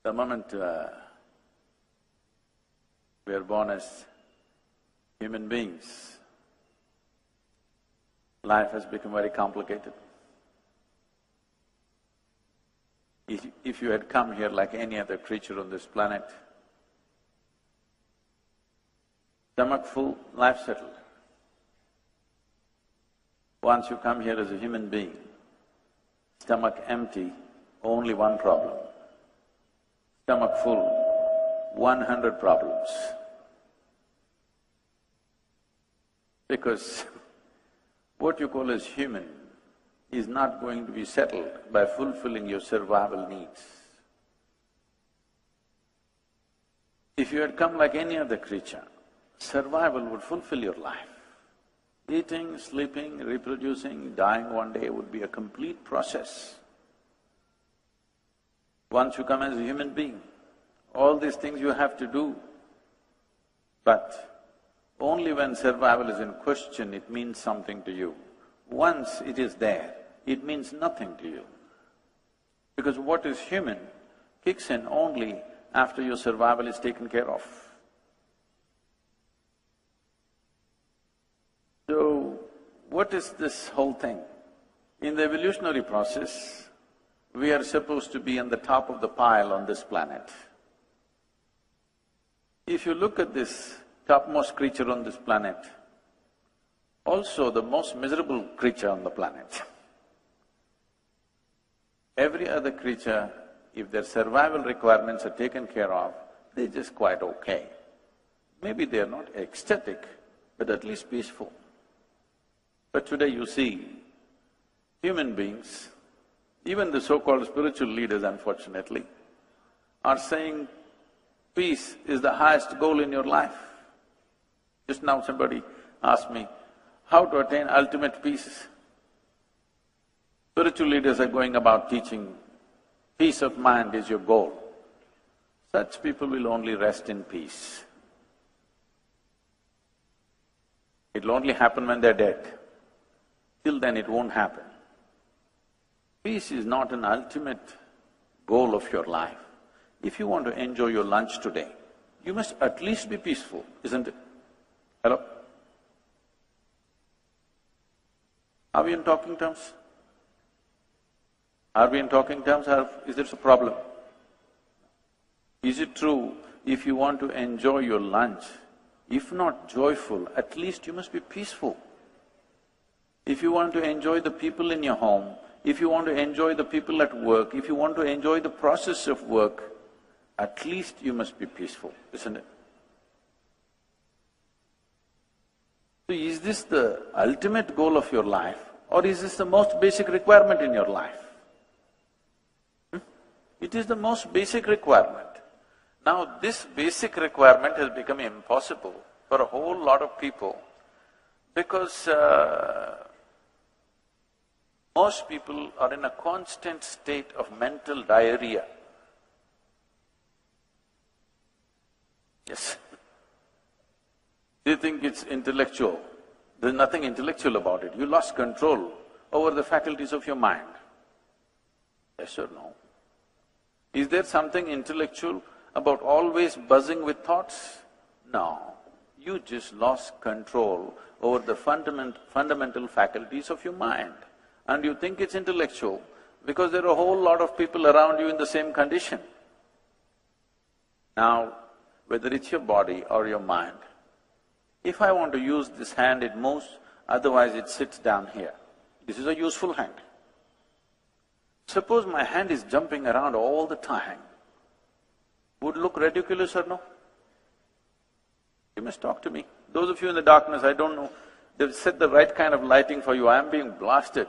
The moment we are born as human beings, life has become very complicated. If you had come here like any other creature on this planet, stomach full, life settled. Once you come here as a human being, stomach empty, only one problem. Stomach full, 100 problems. Because what you call as human is not going to be settled by fulfilling your survival needs. If you had come like any other creature, survival would fulfill your life. Eating, sleeping, reproducing, dying one day would be a complete process. Once you come as a human being, all these things you have to do, but only when survival is in question, it means something to you. Once it is there, it means nothing to you. Because what is human kicks in only after your survival is taken care of. So, what is this whole thing? In the evolutionary process, we are supposed to be on the top of the pile on this planet. If you look at this topmost creature on this planet, also the most miserable creature on the planet. Every other creature, if their survival requirements are taken care of, they're just quite okay. Maybe they're not ecstatic, but at least peaceful. But today you see, human beings, even the so-called spiritual leaders unfortunately, are saying peace is the highest goal in your life. Just now somebody asked me, how to attain ultimate peace? Spiritual leaders are going about teaching, peace of mind is your goal. Such people will only rest in peace. It'll only happen when they're dead. Till then it won't happen. Peace is not an ultimate goal of your life. If you want to enjoy your lunch today, you must at least be peaceful, isn't it? Hello? Are we in talking terms? Are we in talking terms or is there a problem? Is it true, if you want to enjoy your lunch, if not joyful, at least you must be peaceful? If you want to enjoy the people in your home, if you want to enjoy the people at work, if you want to enjoy the process of work, at least you must be peaceful, isn't it? So is this the ultimate goal of your life or is this the most basic requirement in your life? It is the most basic requirement. Now this basic requirement has become impossible for a whole lot of people because most people are in a constant state of mental diarrhea. Yes. They think it's intellectual. There's nothing intellectual about it. You lost control over the faculties of your mind. Yes or no? Is there something intellectual about always buzzing with thoughts? No. You just lost control over the fundamental faculties of your mind. And you think it's intellectual because there are a whole lot of people around you in the same condition. Now, whether it's your body or your mind, if I want to use this hand, it moves, otherwise it sits down here. This is a useful hand. Suppose my hand is jumping around all the time, would look ridiculous or no? You must talk to me. Those of you in the darkness, I don't know, they've set the right kind of lighting for you, I'm being blasted.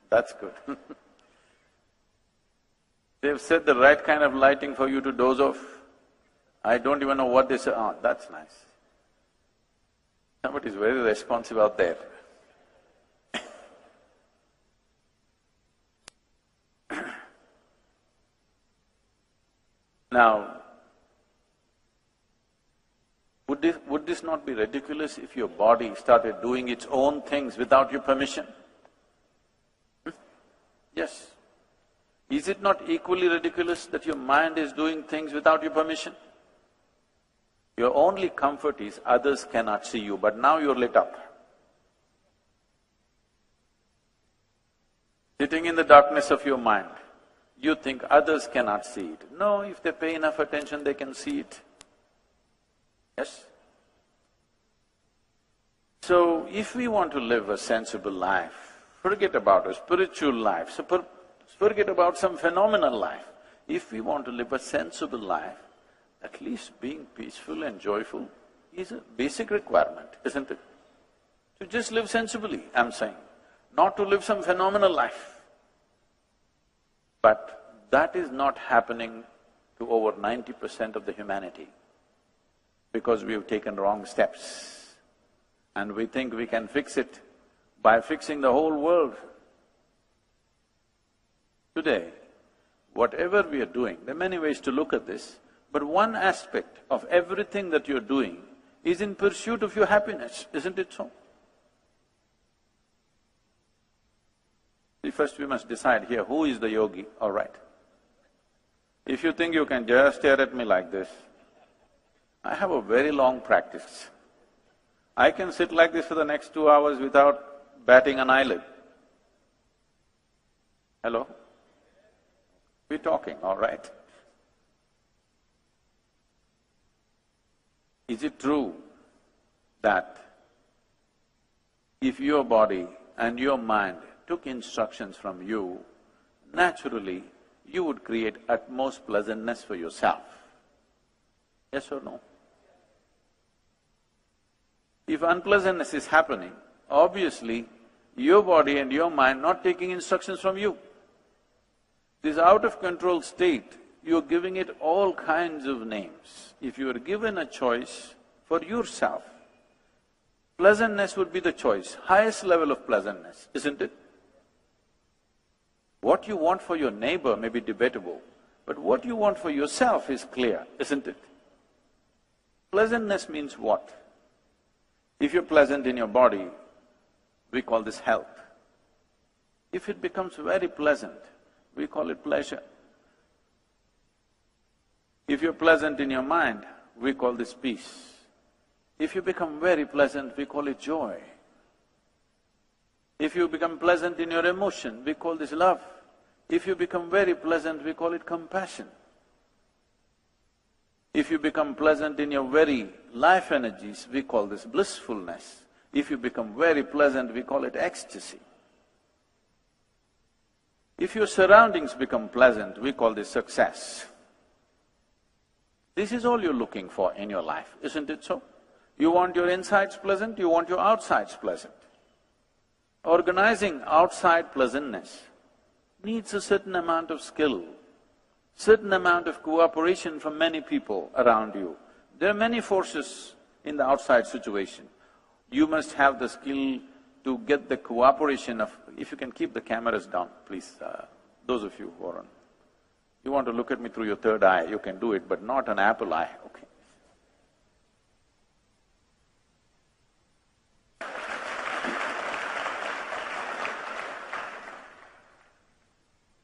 That's good. They've set the right kind of lighting for you to doze off. I don't even know what they say, oh, that's nice. Somebody's very responsive out there. Now, would this not be ridiculous if your body started doing its own things without your permission? Yes. Is it not equally ridiculous that your mind is doing things without your permission? Your only comfort is others cannot see you, but now you're lit up. Sitting in the darkness of your mind, you think others cannot see it. No, if they pay enough attention, they can see it. Yes? So, if we want to live a sensible life, forget about a spiritual life, forget about some phenomenal life. If we want to live a sensible life, at least being peaceful and joyful is a basic requirement, isn't it? To just live sensibly, I'm saying, not to live some phenomenal life. But that is not happening to over 90% of the humanity because we have taken wrong steps and we think we can fix it by fixing the whole world. Today, whatever we are doing, there are many ways to look at this, but one aspect of everything that you're doing is in pursuit of your happiness, isn't it so? See, first we must decide here, who is the yogi, all right. If you think you can just stare at me like this, I have a very long practice. I can sit like this for the next 2 hours without batting an eyelid. Hello? We're talking, all right? Is it true that if your body and your mind took instructions from you, naturally you would create utmost pleasantness for yourself? Yes or no? If unpleasantness is happening, obviously your body and your mind not taking instructions from you. This out-of-control state, you're giving it all kinds of names. If you were given a choice for yourself, pleasantness would be the choice, highest level of pleasantness, isn't it? What you want for your neighbor may be debatable, but what you want for yourself is clear, isn't it? Pleasantness means what? If you're pleasant in your body, we call this health. If it becomes very pleasant, we call it pleasure. If you're pleasant in your mind, we call this peace. If you become very pleasant, we call it joy. If you become pleasant in your emotion, we call this love. If you become very pleasant, we call it compassion. If you become pleasant in your very life energies, we call this blissfulness. If you become very pleasant, we call it ecstasy. If your surroundings become pleasant, we call this success. This is all you're looking for in your life, isn't it so? You want your insides pleasant, you want your outsides pleasant. Organizing outside pleasantness needs a certain amount of skill, certain amount of cooperation from many people around you. There are many forces in the outside situation. You must have the skill to get the cooperation of… If you can keep the cameras down, please, those of you who are on… You want to look at me through your third eye, you can do it, but not an apple eye, okay?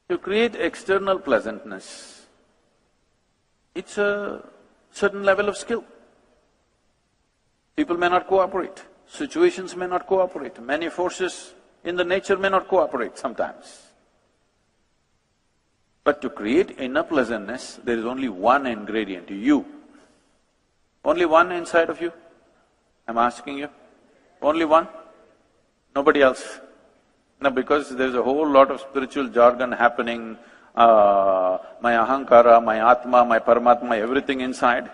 To create external pleasantness, it's a certain level of skill. People may not cooperate, situations may not cooperate, many forces in the nature may not cooperate sometimes. But to create inner pleasantness, there is only one ingredient, you. Only one inside of you? I'm asking you. Only one? Nobody else? No, because there's a whole lot of spiritual jargon happening, my ahankara, my atma, my paramatma, everything inside.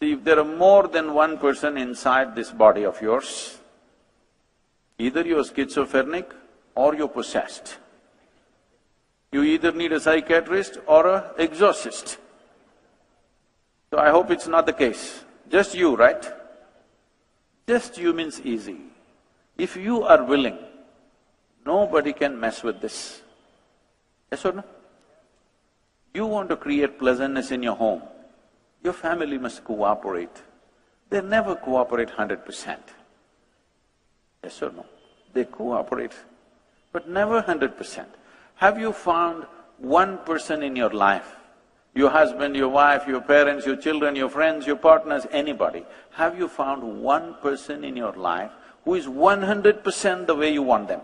See, if there are more than one person inside this body of yours, either you're schizophrenic or you're possessed. You either need a psychiatrist or an exorcist. So I hope it's not the case. Just you, right? Just you means easy. If you are willing, nobody can mess with this. Yes or no? You want to create pleasantness in your home, your family must cooperate. They never cooperate 100%. Yes or no? They cooperate, but never 100%. Have you found one person in your life, your husband, your wife, your parents, your children, your friends, your partners, anybody, have you found one person in your life who is 100% the way you want them?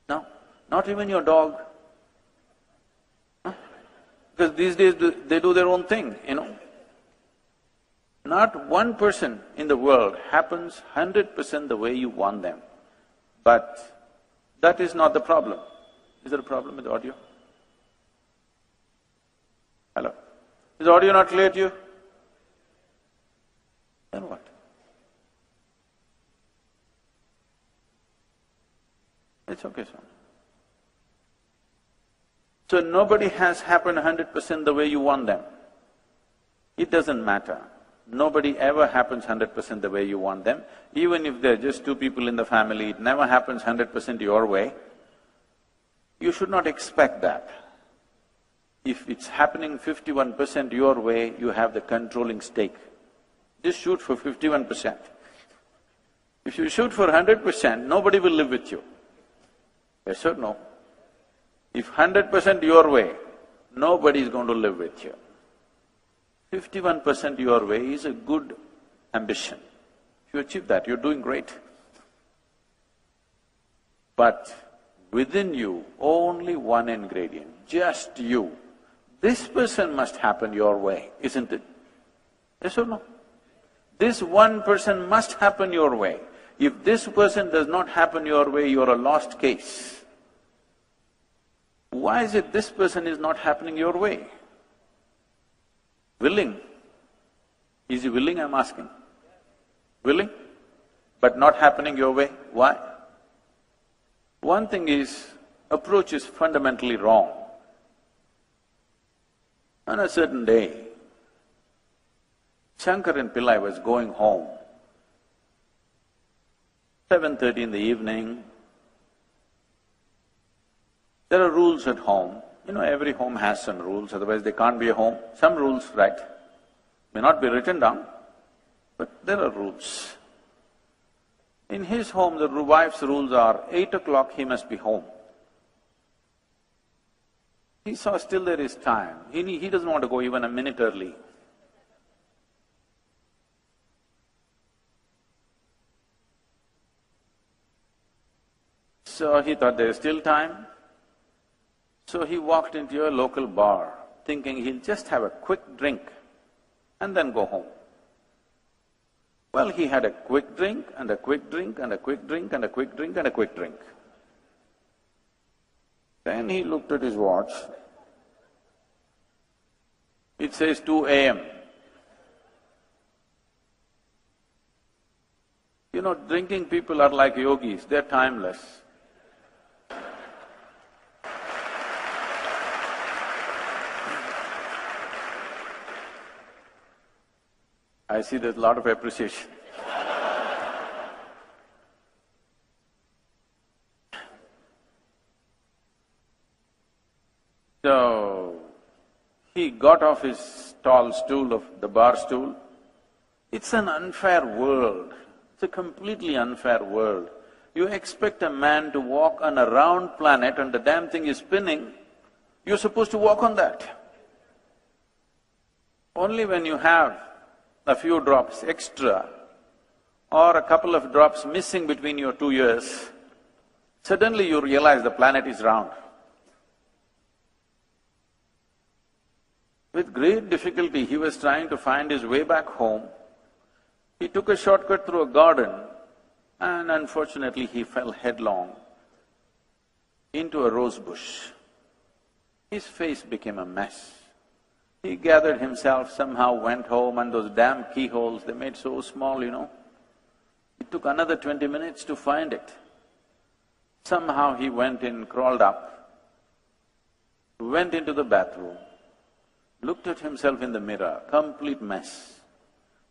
No, not even your dog. Huh? Because these days they do their own thing, you know. Not one person in the world happens 100% the way you want them. But that is not the problem. Is there a problem with the audio? Hello? Is the audio not clear to you? Then what? It's okay, son. So nobody has happened 100% the way you want them. It doesn't matter. Nobody ever happens 100% the way you want them. Even if there are just two people in the family, it never happens 100% your way. You should not expect that. If it's happening 51% your way, you have the controlling stake. Just shoot for 51%. If you shoot for 100%, nobody will live with you. Yes or no? If 100% your way, nobody is going to live with you. 51% your way is a good ambition. If you achieve that, you're doing great. But within you, only one ingredient, just you. This person must happen your way, isn't it? Yes or no? This one person must happen your way. If this person does not happen your way, you're a lost case. Why is it this person is not happening your way? Willing. Is he willing, I'm asking? Willing, but not happening your way. Why? One thing is, approach is fundamentally wrong. On a certain day, Shankaran Pillai was going home. 7:30 in the evening. There are rules at home. You know, every home has some rules, otherwise they can't be a home. Some rules, right? May not be written down, but there are rules. In his home, the wife's rules are 8 o'clock he must be home. He saw still there is time. He doesn't want to go even a minute early. So he thought there is still time. So he walked into a local bar, thinking he'll just have a quick drink and then go home. Well, he had a quick drink and a quick drink and a quick drink and a quick drink and a quick drink. Then he looked at his watch. It says 2 a.m. You know, drinking people are like yogis, they're timeless. I see there's a lot of appreciation. So, he got off his tall stool of the bar stool. It's an unfair world. It's a completely unfair world. You expect a man to walk on a round planet and the damn thing is spinning, you're supposed to walk on that. Only when you have a few drops extra or a couple of drops missing between your 2 ears, suddenly you realize the planet is round. With great difficulty, he was trying to find his way back home. He took a shortcut through a garden and unfortunately he fell headlong into a rose bush. His face became a mess. He gathered himself, somehow went home, and those damn keyholes, they made so small, you know. It took another 20 minutes to find it. Somehow he went in, crawled up, went into the bathroom, looked at himself in the mirror, complete mess.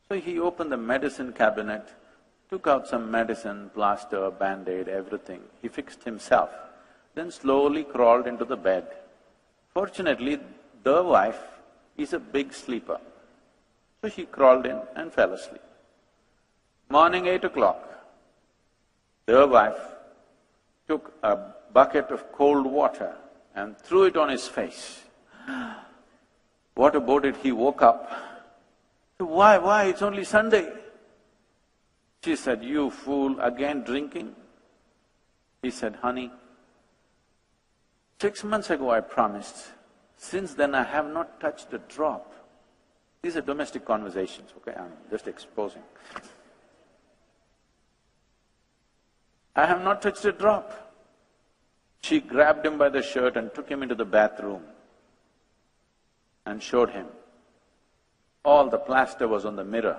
So he opened the medicine cabinet, took out some medicine, plaster, band-aid, everything. He fixed himself, then slowly crawled into the bed. Fortunately, the wife is a big sleeper. So she crawled in and fell asleep. Morning 8 o'clock, the wife took a bucket of cold water and threw it on his face. What about it? He woke up. Why? It's only Sunday. She said, you fool, again drinking? He said, honey, 6 months ago I promised. Since then I have not touched a drop. These are domestic conversations, okay? I'm just exposing. I have not touched a drop. She grabbed him by the shirt and took him into the bathroom and showed him. All the plaster was on the mirror.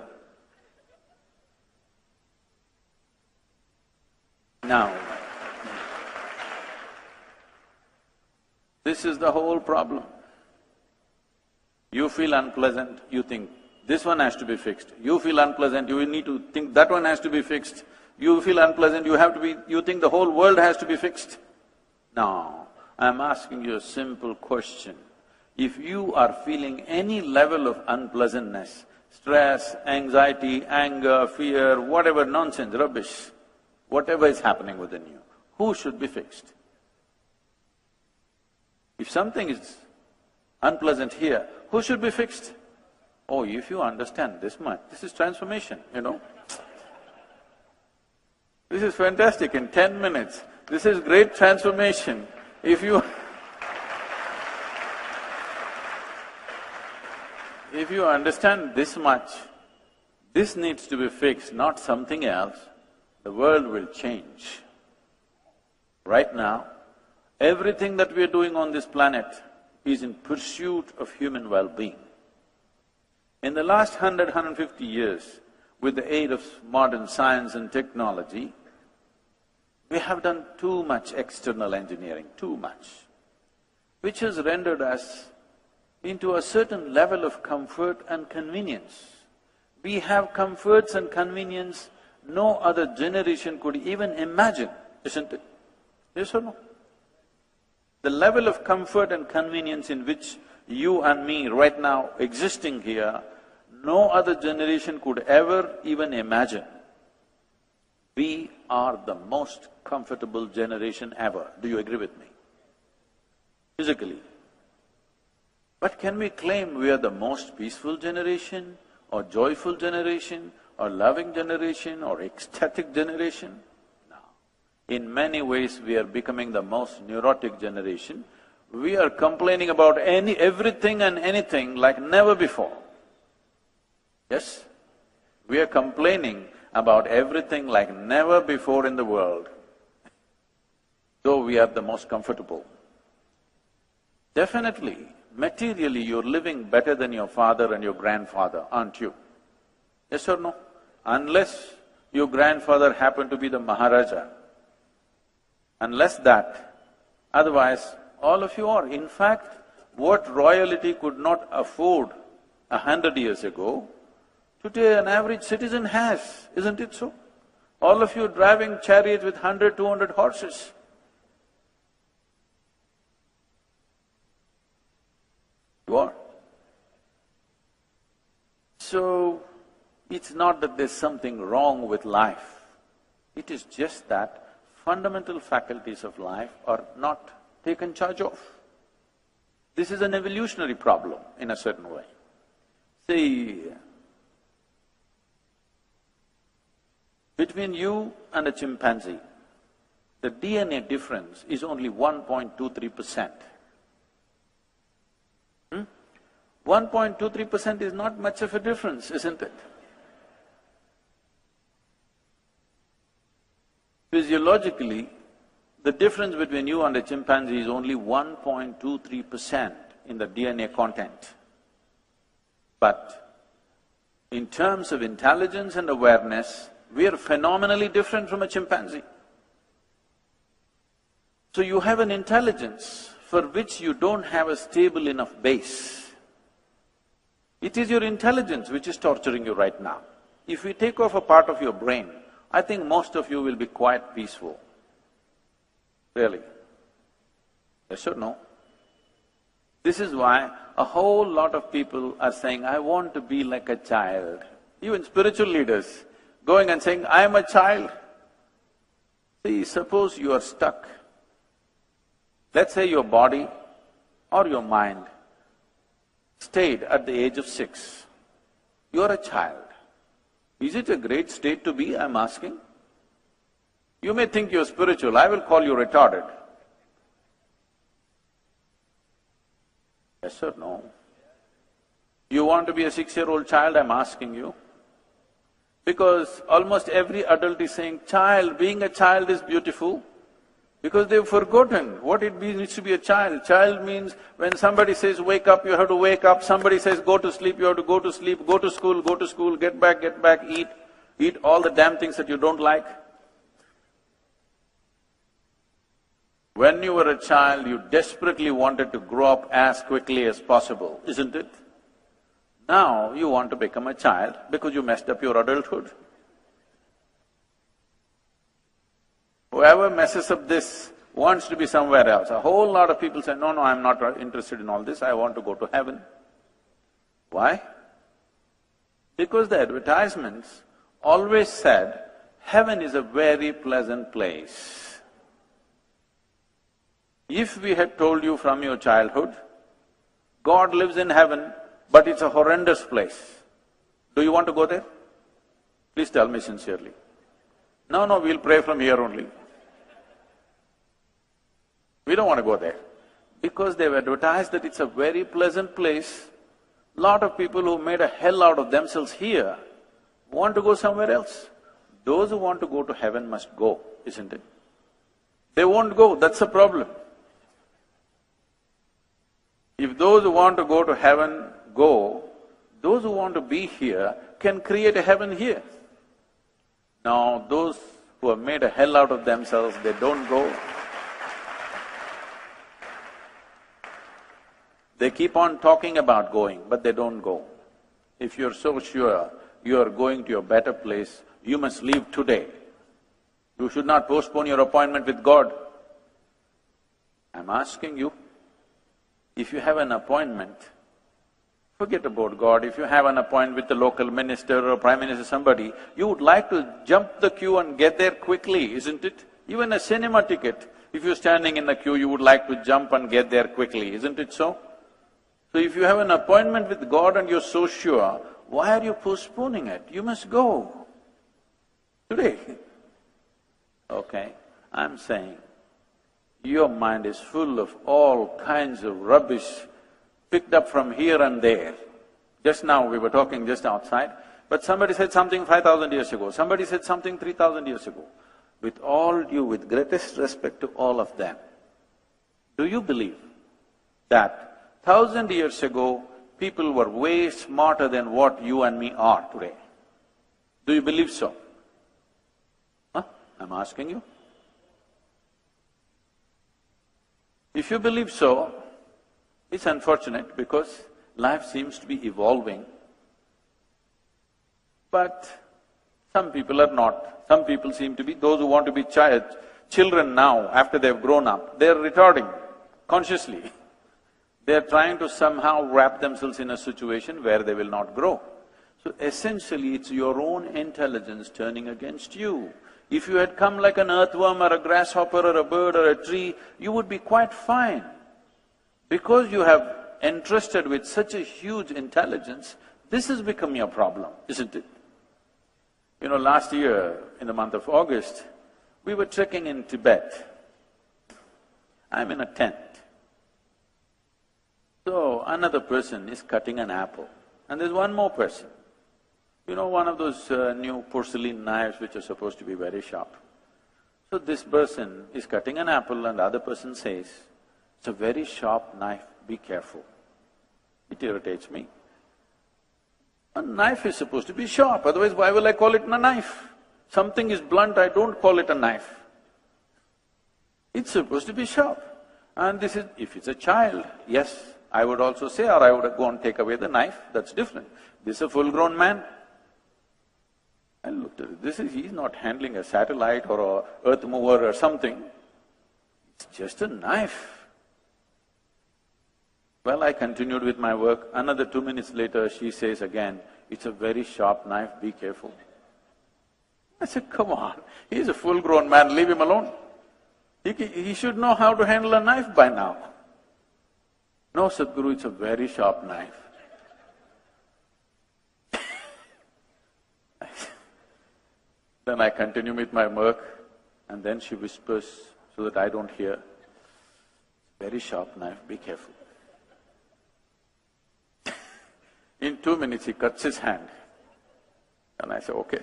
Now, this is the whole problem. You feel unpleasant, you think, this one has to be fixed. You feel unpleasant, you need to think that one has to be fixed. You feel unpleasant, you think the whole world has to be fixed. No, I'm asking you a simple question. If you are feeling any level of unpleasantness, stress, anxiety, anger, fear, whatever nonsense, rubbish, whatever is happening within you, who should be fixed? If something is unpleasant here, who should be fixed? Oh, if you understand this much, this is transformation, you know. This is fantastic, in 10 minutes, this is great transformation. If you understand this much, this needs to be fixed, not something else, the world will change. Right now, everything that we are doing on this planet is in pursuit of human well-being. In the last 150 years, with the aid of modern science and technology, we have done too much external engineering, too much, which has rendered us into a certain level of comfort and convenience. We have comforts and convenience no other generation could even imagine, isn't it? Yes or no? The level of comfort and convenience in which you and me right now existing here, no other generation could ever even imagine. We are the most comfortable generation ever. Do you agree with me? Physically. But can we claim we are the most peaceful generation, or joyful generation, or loving generation, or ecstatic generation? No. In many ways, we are becoming the most neurotic generation. We are complaining about everything and anything like never before. Yes? We are complaining about everything like never before in the world, though we are the most comfortable. Definitely, materially you're living better than your father and your grandfather, aren't you? Yes or no? Unless your grandfather happened to be the Maharaja. Unless that, otherwise all of you are. In fact, what royalty could not afford 100 years ago, today an average citizen has, isn't it so? All of you driving chariots with 100, 200 horses. You are. So, it's not that there's something wrong with life. It is just that fundamental faculties of life are not taken charge of. This is an evolutionary problem in a certain way. See, between you and a chimpanzee, the DNA difference is only 1.23%. 1.23% is not much of a difference, isn't it? Physiologically, the difference between you and a chimpanzee is only 1.23% in the DNA content. But in terms of intelligence and awareness, we are phenomenally different from a chimpanzee. So you have an intelligence for which you don't have a stable enough base. It is your intelligence which is torturing you right now. If we take off a part of your brain, I think most of you will be quite peaceful. Really. Yes or no? This is why a whole lot of people are saying, I want to be like a child. Even spiritual leaders going and saying, I am a child. See, suppose you are stuck Let's say your body or your mind stayed at the age of 6. You're a child. Is it a great state to be, I'm asking? You may think you're spiritual, I will call you retarded. Yes or no? You want to be a 6-year-old child, I'm asking you? Because almost every adult is saying, child, being a child is beautiful. Because they've forgotten what it means to be a child. Child means when somebody says wake up, you have to wake up, somebody says go to sleep, you have to go to sleep, go to school, get back, eat all the damn things that you don't like. When you were a child, you desperately wanted to grow up as quickly as possible, isn't it? Now you want to become a child because you messed up your adulthood. Whoever messes up this wants to be somewhere else. A whole lot of people say, no, I'm not interested in all this, I want to go to heaven. Why? Because the advertisements always said, heaven is a very pleasant place. If we had told you from your childhood, God lives in heaven, but it's a horrendous place, do you want to go there? Please tell me sincerely. No, we'll pray from here only. We don't want to go there. Because they've advertised that it's a very pleasant place, lot of people who made a hell out of themselves here want to go somewhere else. Those who want to go to heaven must go, isn't it? They won't go, that's the problem. If those who want to go to heaven go, those who want to be here can create a heaven here. Now, those who have made a hell out of themselves, they don't go. They keep on talking about going, but they don't go. If you're so sure you are going to a better place, you must leave today. You should not postpone your appointment with God. I'm asking you, if you have an appointment, forget about God, if you have an appointment with the local minister or prime minister, somebody, you would like to jump the queue and get there quickly, isn't it? Even a cinema ticket, if you're standing in the queue, you would like to jump and get there quickly, isn't it so? So if you have an appointment with God and you're so sure, why are you postponing it? You must go today. Okay, I'm saying, your mind is full of all kinds of rubbish picked up from here and there. Just now we were talking just outside, but somebody said something 5,000 years ago, somebody said something 3,000 years ago. With greatest respect to all of them, do you believe that 1,000 years ago, people were way smarter than what you and me are today? Do you believe so? Huh? I'm asking you. If you believe so, it's unfortunate because life seems to be evolving. But some people are not. Some people seem to be, those who want to be children now, after they've grown up, they're retarding consciously. They're trying to somehow wrap themselves in a situation where they will not grow. So essentially, it's your own intelligence turning against you. If you had come like an earthworm or a grasshopper or a bird or a tree, you would be quite fine. Because you have entrusted with such a huge intelligence, this has become your problem, isn't it? You know, last year, in the month of August, we were trekking in Tibet. I'm in a tent. So, another person is cutting an apple, and there's one more person. You know, one of those new porcelain knives which are supposed to be very sharp. So this person is cutting an apple and the other person says, it's a very sharp knife, be careful. It irritates me. A knife is supposed to be sharp, otherwise why will I call it a knife? Something is blunt, I don't call it a knife. It's supposed to be sharp. And this is… if it's a child, yes, I would also say, or I would go and take away the knife, that's different. This is a full-grown man. I looked at it, he's not handling a satellite or a earth mover or something. It's just a knife. Well, I continued with my work. Another 2 minutes later, she says again, it's a very sharp knife, be careful. I said, come on, he's a full-grown man, leave him alone. He should know how to handle a knife by now. No, Sadhguru, it's a very sharp knife. Then I continue with my work, and then she whispers so that I don't hear, very sharp knife, be careful. In 2 minutes he cuts his hand. And I say, okay.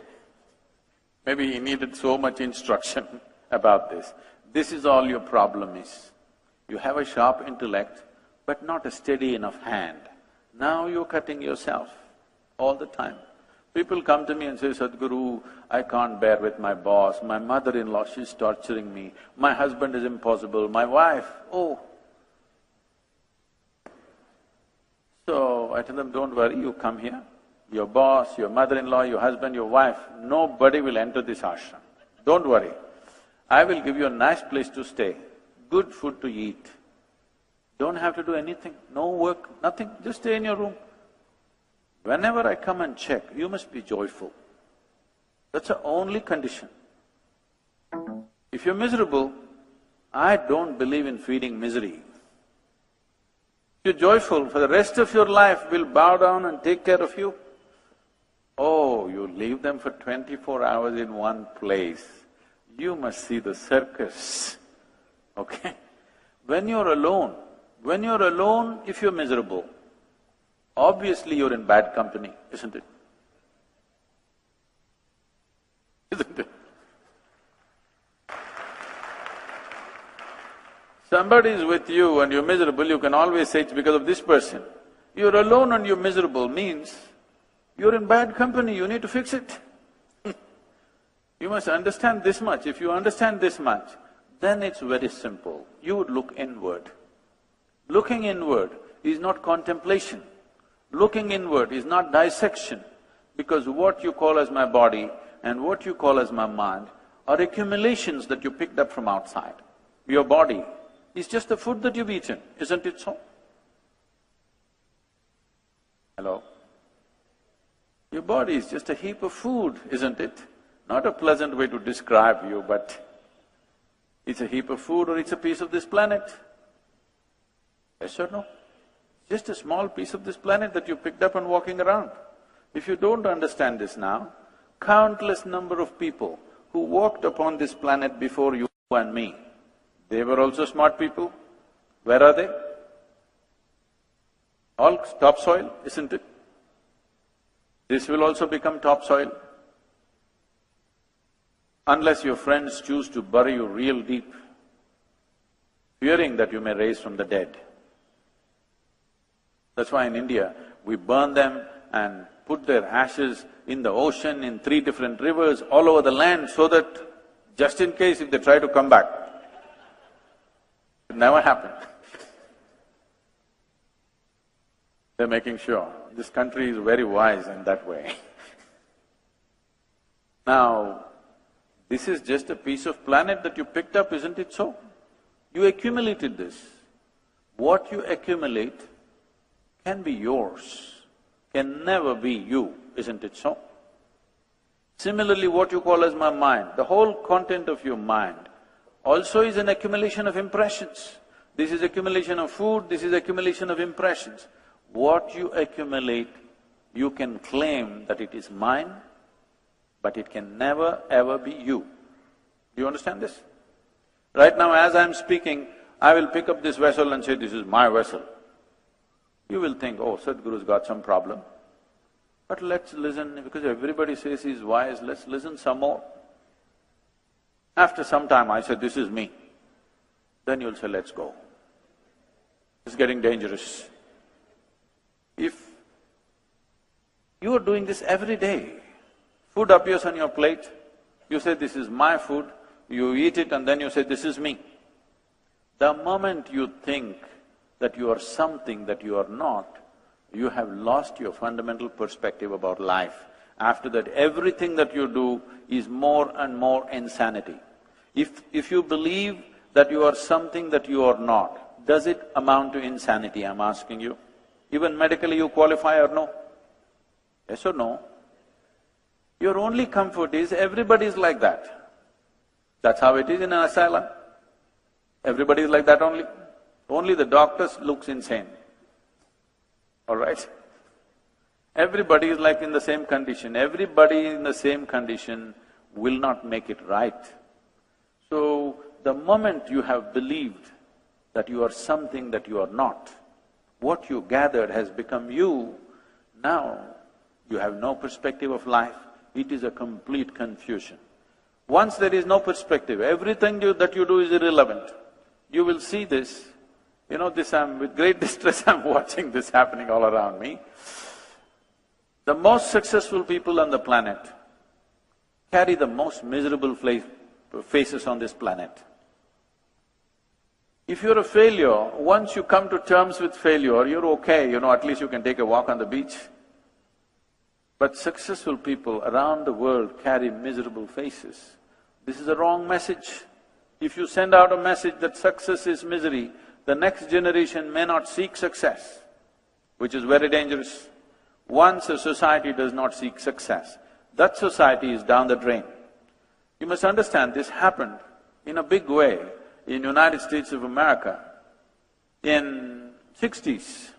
Maybe he needed so much instruction about this. This is all your problem is. You have a sharp intellect, but not a steady enough hand. Now you're cutting yourself all the time. People come to me and say, Sadhguru, I can't bear with my boss, my mother-in-law, she's torturing me, my husband is impossible, my wife, oh. So I tell them, don't worry, you come here. Your boss, your mother-in-law, your husband, your wife, nobody will enter this ashram. Don't worry. I will give you a nice place to stay, good food to eat. Don't have to do anything, no work, nothing, just stay in your room. Whenever I come and check, you must be joyful. That's the only condition. If you're miserable, I don't believe in feeding misery. If you're joyful, for the rest of your life, we'll bow down and take care of you. Oh, you leave them for 24 hours in one place, you must see the circus, okay? When you're alone, if you're miserable, obviously you're in bad company, isn't it? Isn't it? Somebody is with you and you're miserable, you can always say it's because of this person. You're alone and you're miserable means you're in bad company, you need to fix it. You must understand this much. If you understand this much, then it's very simple. You would look inward. Looking inward is not contemplation. Looking inward is not dissection, because what you call as my body and what you call as my mind are accumulations that you picked up from outside. Your body is just the food that you've eaten, isn't it so? Hello? Your body is just a heap of food, isn't it? Not a pleasant way to describe you, but it's a heap of food or it's a piece of this planet. Yes or no? Just a small piece of this planet that you picked up and walking around. If you don't understand this now, countless number of people who walked upon this planet before you and me, they were also smart people. Where are they? All topsoil, isn't it? This will also become topsoil. Unless your friends choose to bury you real deep, fearing that you may rise from the dead. That's why in India, we burn them and put their ashes in the ocean, in 3 different rivers, all over the land, so that just in case if they try to come back, it never happened. They're making sure. This country is very wise in that way. Now, this is just a piece of planet that you picked up, isn't it so? You accumulated this. What you accumulate can be yours, can never be you, isn't it so? Similarly, what you call as my mind, the whole content of your mind also is an accumulation of impressions. This is accumulation of food, this is accumulation of impressions. What you accumulate, you can claim that it is mine, but it can never ever be you. Do you understand this? Right now, as I'm speaking, I will pick up this vessel and say, this is my vessel. You will think, oh, Sadhguru's got some problem. But let's listen, because everybody says he's wise, let's listen some more. After some time, I say, this is me. Then you'll say, let's go. It's getting dangerous. If you are doing this every day, food appears on your plate, you say, this is my food, you eat it and then you say, this is me. The moment you think that you are something that you are not, you have lost your fundamental perspective about life. After that, everything that you do is more and more insanity. If you believe that you are something that you are not, does it amount to insanity, I'm asking you? Even medically you qualify or no? Yes or no? Your only comfort is everybody is like that. That's how it is in an asylum. Everybody is like that only? Only the doctors looks insane, all right? Everybody is like in the same condition. Everybody in the same condition will not make it right. So, the moment you have believed that you are something that you are not, what you gathered has become you, now you have no perspective of life, it is a complete confusion. Once there is no perspective, everything that you do is irrelevant. You will see this, with great distress I'm watching this happening all around me. The most successful people on the planet carry the most miserable faces on this planet. If you're a failure, once you come to terms with failure, you're okay, at least you can take a walk on the beach. But successful people around the world carry miserable faces. This is a wrong message. If you send out a message that success is misery, the next generation may not seek success, which is very dangerous. Once a society does not seek success, that society is down the drain. You must understand, this happened in a big way in United States of America in 60s.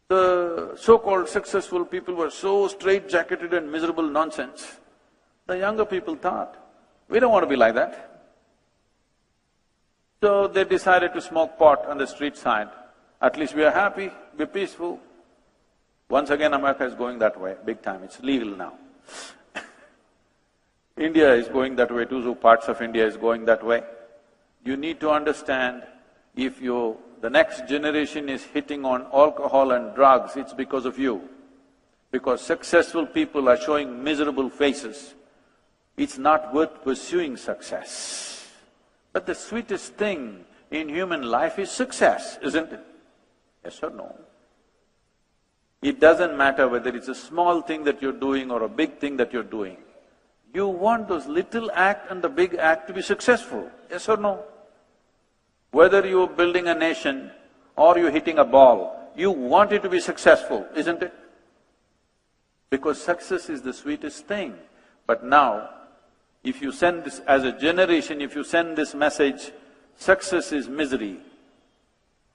The so-called successful people were so straight-jacketed and miserable nonsense. The younger people thought, we don't want to be like that. So they decided to smoke pot on the street side. At least we are happy, we're peaceful. Once again, America is going that way, big time, it's legal now. India is going that way too, so parts of India is going that way. You need to understand, if the next generation is hitting on alcohol and drugs, it's because of you. Because successful people are showing miserable faces. It's not worth pursuing success. But the sweetest thing in human life is success, isn't it? Yes or no? It doesn't matter whether it's a small thing that you're doing or a big thing that you're doing. You want those little act and the big act to be successful, yes or no? Whether you're building a nation or you're hitting a ball, you want it to be successful, isn't it? Because success is the sweetest thing. But now, if you send this, as a generation, if you send this message, success is misery,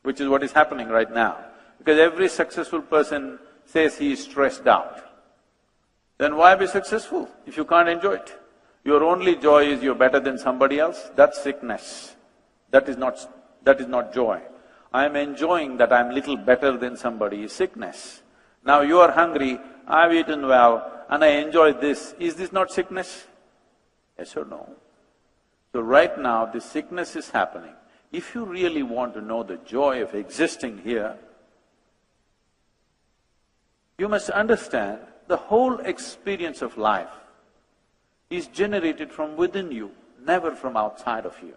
which is what is happening right now. Because every successful person says he is stressed out. Then why be successful if you can't enjoy it? Your only joy is you're better than somebody else, that's sickness. That is not joy. I'm enjoying that I'm little better than somebody is sickness. Now you are hungry, I've eaten well, and I enjoy this. Is this not sickness? Yes or no? So right now, this sickness is happening. If you really want to know the joy of existing here, you must understand the whole experience of life is generated from within you, never from outside of you.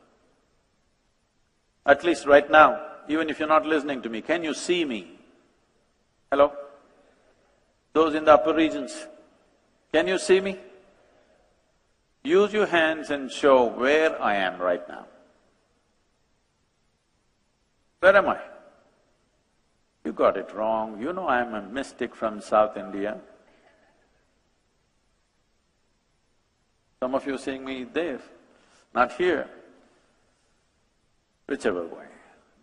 At least right now, even if you're not listening to me, can you see me? Hello? Those in the upper regions, can you see me? Use your hands and show where I am right now. Where am I? You got it wrong. You know I'm a mystic from South India. Some of you are seeing me there, not here. Whichever way.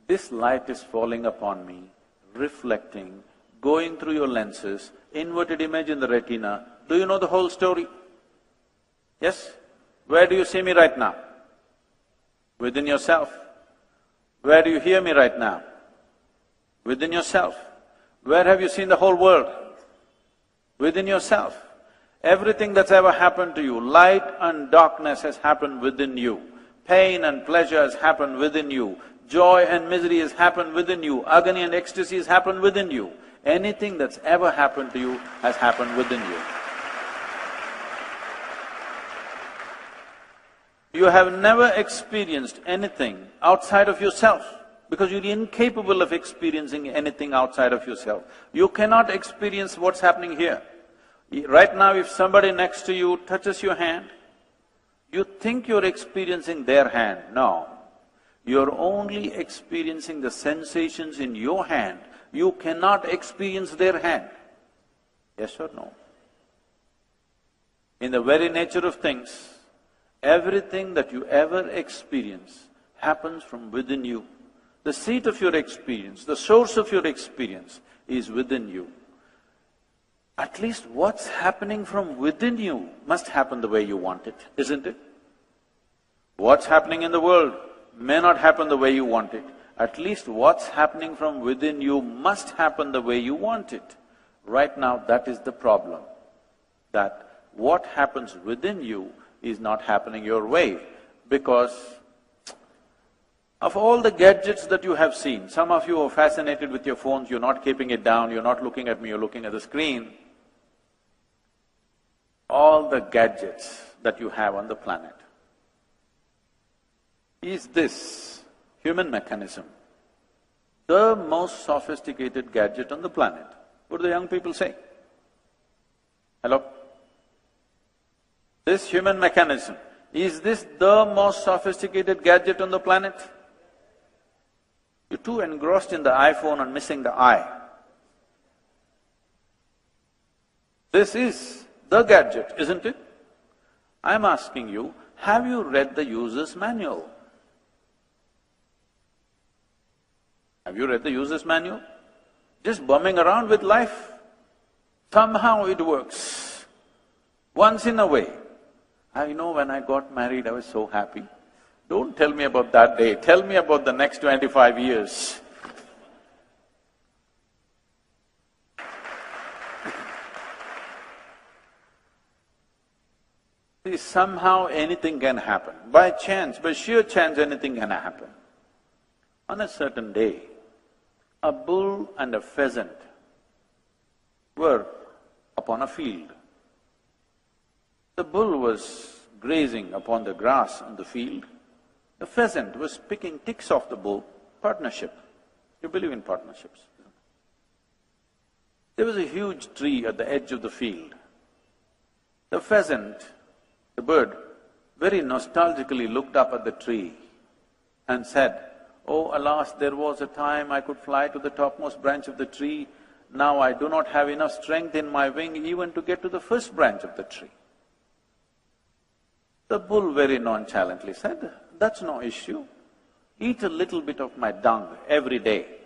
This light is falling upon me, reflecting, going through your lenses, inverted image in the retina. Do you know the whole story? Yes? Where do you see me right now? Within yourself. Where do you hear me right now? Within yourself. Where have you seen the whole world? Within yourself. Everything that's ever happened to you, light and darkness has happened within you. Pain and pleasure has happened within you. Joy and misery has happened within you. Agony and ecstasy has happened within you. Anything that's ever happened to you has happened within you. You have never experienced anything outside of yourself because you're incapable of experiencing anything outside of yourself. You cannot experience what's happening here. Right now, if somebody next to you touches your hand, you think you're experiencing their hand. No. You're only experiencing the sensations in your hand. You cannot experience their hand. Yes or no? In the very nature of things, everything that you ever experience happens from within you. The seat of your experience, the source of your experience is within you. At least what's happening from within you must happen the way you want it, isn't it? What's happening in the world may not happen the way you want it. At least what's happening from within you must happen the way you want it. Right now, that is the problem, that what happens within you is not happening your way, because of all the gadgets that you have seen, some of you are fascinated with your phones, you're not keeping it down, you're not looking at me, you're looking at the screen. All the gadgets that you have on the planet, is this human mechanism the most sophisticated gadget on the planet? What do the young people say? Hello? This human mechanism, is this the most sophisticated gadget on the planet? You're too engrossed in the iPhone and missing the eye. This is the gadget, isn't it? I'm asking you, have you read the user's manual? Have you read the user's manual? Just bumming around with life. Somehow it works. Once in a way. I know when I got married, I was so happy. Don't tell me about that day, tell me about the next 25 years. See, somehow anything can happen. By chance, by sheer chance, anything can happen. On a certain day, a bull and a pheasant were upon a field. The bull was grazing upon the grass on the field. The pheasant was picking ticks off the bull. Partnership. You believe in partnerships? There was a huge tree at the edge of the field. The pheasant, the bird, very nostalgically looked up at the tree and said, "Oh, alas, there was a time I could fly to the topmost branch of the tree. Now I do not have enough strength in my wing even to get to the first branch of the tree." The bull very nonchalantly said, "That's no issue. Eat a little bit of my dung every day.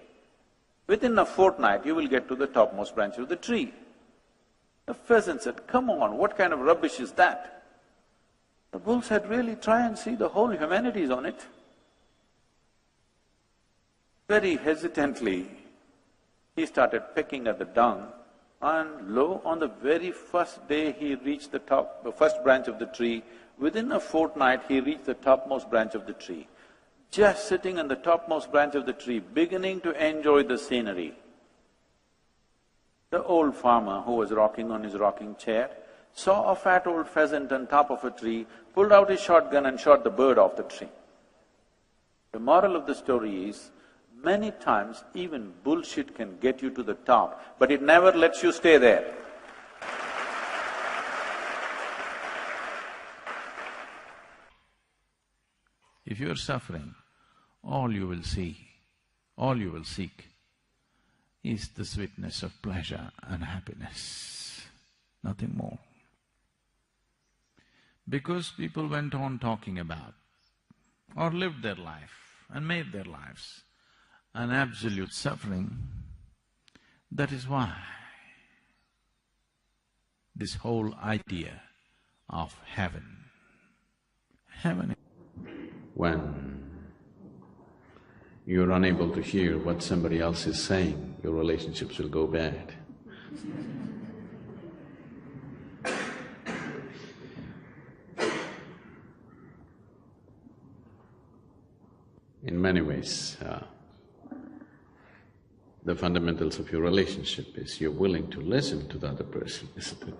Within a fortnight, you will get to the topmost branch of the tree." The pheasant said, "Come on, what kind of rubbish is that?" The bull said, "Really, try and see, the whole humanity is on it." Very hesitantly, he started pecking at the dung, and lo, on the very first day he reached the first branch of the tree. Within a fortnight, he reached the topmost branch of the tree. Just sitting on the topmost branch of the tree, beginning to enjoy the scenery, the old farmer who was rocking on his rocking chair saw a fat old pheasant on top of a tree, pulled out his shotgun and shot the bird off the tree. The moral of the story is, many times even bullshit can get you to the top, but it never lets you stay there. If you are suffering, all you will see, all you will seek is the sweetness of pleasure and happiness, nothing more. Because people went on talking about or lived their life and made their lives an absolute suffering, that is why this whole idea of heaven. When you're unable to hear what somebody else is saying, your relationships will go bad. In many ways, the fundamentals of your relationship is you're willing to listen to the other person, isn't it?